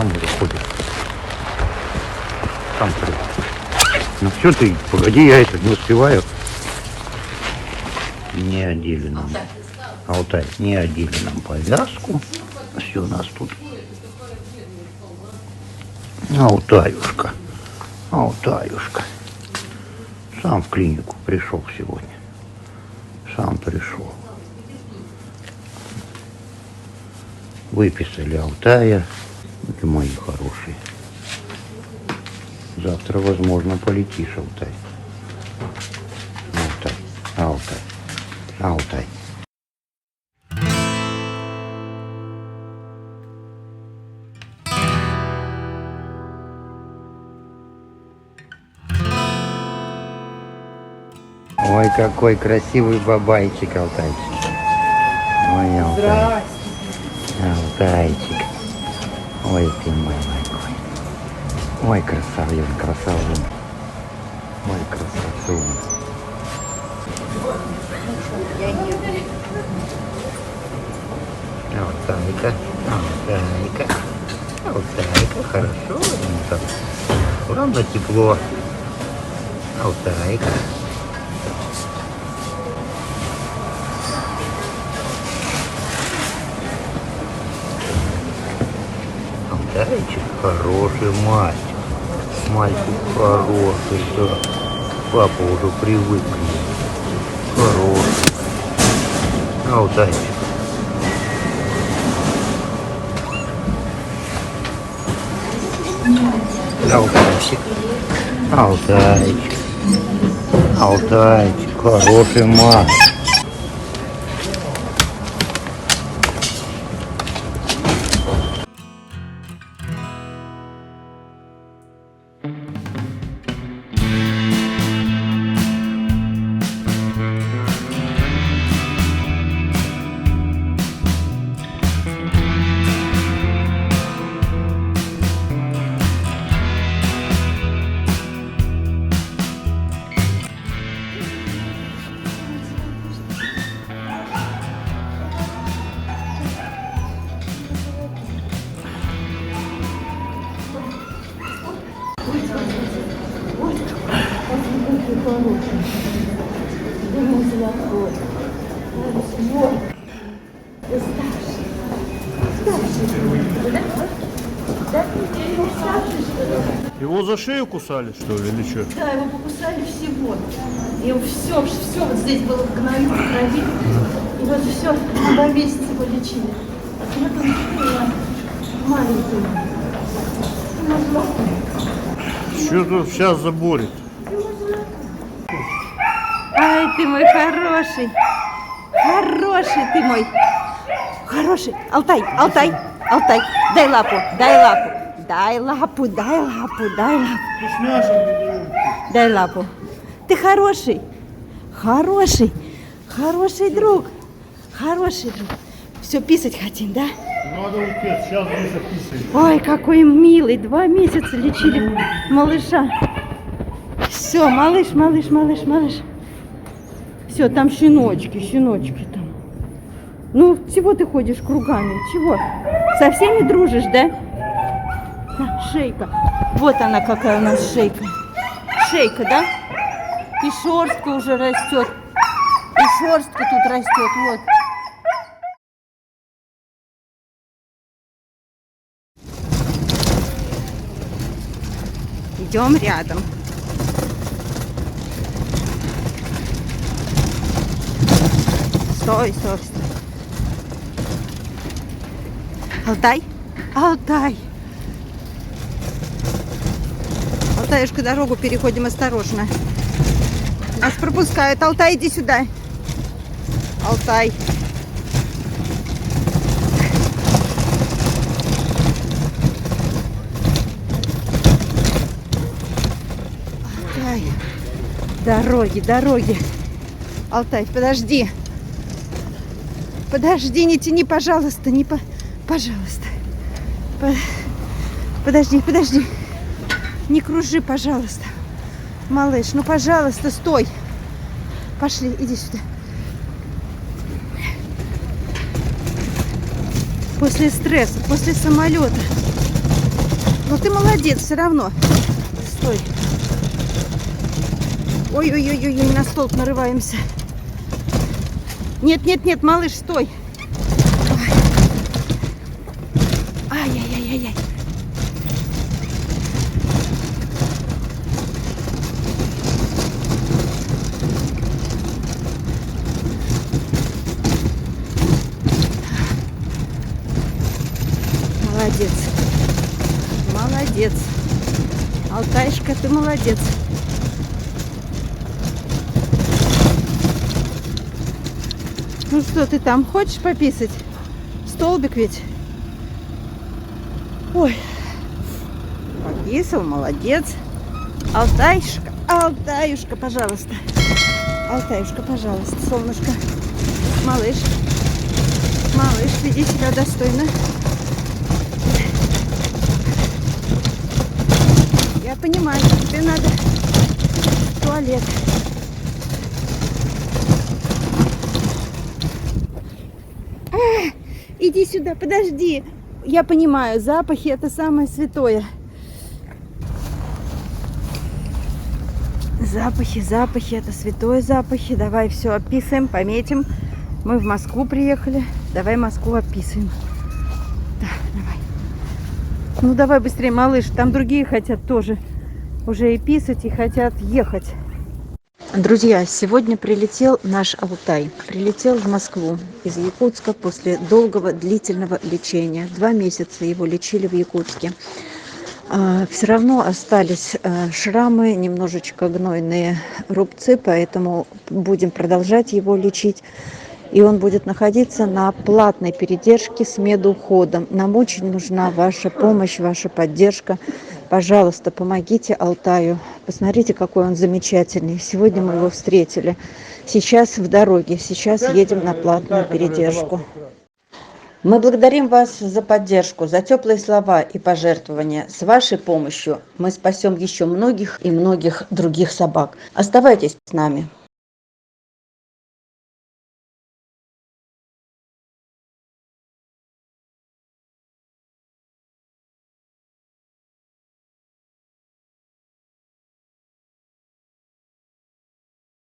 сам выходишь. Сам приходишь. Ну все ты, погоди, я это не успеваю. Не одели нам. Алтай, не одели нам повязку. Все у нас тут. Алтаюшка. Алтаюшка. Сам в клинику пришел сегодня. Сам пришел. Выписали Алтая. Ты мои хорошие. Завтра, возможно, полетишь, Алтай. Алтай, Алтай, Алтай. Ой, какой красивый бабайчик, Алтайчик. Ой, Алтай. Алтайчик. Ой, ты мой какой. Ой, красавец, красавец. Ой, красавец. Алтайка, Алтайка. Алтайка, хорошо. Ладно, тепло. Алтайка. Алтайчик хороший мальчик. Мальчик хороший, да. Папа уже привык к нему. Хороший. Алтайчик. Алтайчик. Алтайчик. Алтайчик. Хороший мальчик. Его за шею кусали, что ли, или что? Да, его покусали всего. И все вот здесь было в гною, в крови. И вот все, 2 месяца его лечили. А вот он маленький. Что тут сейчас заборит? Ай, ты мой хороший. Хороший ты мой. Хороший. Алтай, Алтай, Алтай. Дай лапу, дай лапу. Дай лапу, дай лапу, дай лапу. Дай лапу. Ты хороший. Хороший. Хороший друг. Хороший друг. Все, писать хотим, да? Надо уйти, сейчас здесь описывать. Ой, какой милый. 2 месяца лечили малыша. Все, малыш, малыш, малыш, малыш. Все, там щеночки там. Ну, чего ты ходишь кругами? Чего? Со всеми дружишь, да? Да, шейка. Вот она какая у нас шейка. Шейка, да? И шерстка уже растет. И шерстка тут растет, вот. Идем рядом. Стой, стой, стой. Алтай, Алтай. Алтаюшка, дорогу переходим осторожно. Нас пропускают. Алтай, иди сюда. Алтай. Алтай. Дороги, дороги. Алтай, подожди. Подожди, не тяни, пожалуйста, пожалуйста. Подожди, подожди. Не кружи, пожалуйста. Малыш, ну, пожалуйста, стой. Пошли, иди сюда. После стресса, после самолета. Ну ты молодец, все равно. Стой. Ой-ой-ой, на столб нарываемся. Нет, малыш, стой. Ой. Ай-яй-яй-яй-яй. Молодец. Молодец. Алтайшка, ты молодец. Ну что, ты там хочешь пописать? Столбик ведь? Ой. Пописал, молодец. Алтайшка, Алтаюшка, пожалуйста. Алтаюшка, пожалуйста, солнышко. Малыш. Малыш, веди себя достойно. Я понимаю, тебе надо в туалет. Иди сюда, подожди. Я понимаю, запахи это самое святое. Запахи это святое запахи. Давай все описываем, пометим. Мы в Москву приехали. Давай Москву описываем. Да, давай. Ну давай быстрее, малыш. Там другие хотят тоже уже и писать, и хотят ехать. Друзья, сегодня прилетел наш Алтай. Прилетел в Москву из Якутска после долгого, длительного лечения. 2 месяца его лечили в Якутске. Все равно остались шрамы, немножечко гнойные рубцы, поэтому будем продолжать его лечить. И он будет находиться на платной передержке с медуходом. Нам очень нужна ваша помощь, ваша поддержка. Пожалуйста, помогите Алтаю. Посмотрите, какой он замечательный. Сегодня мы его встретили. Сейчас в дороге. Сейчас едем на платную передержку. Мы благодарим вас за поддержку, за теплые слова и пожертвования. С вашей помощью мы спасем еще многих и многих других собак. Оставайтесь с нами.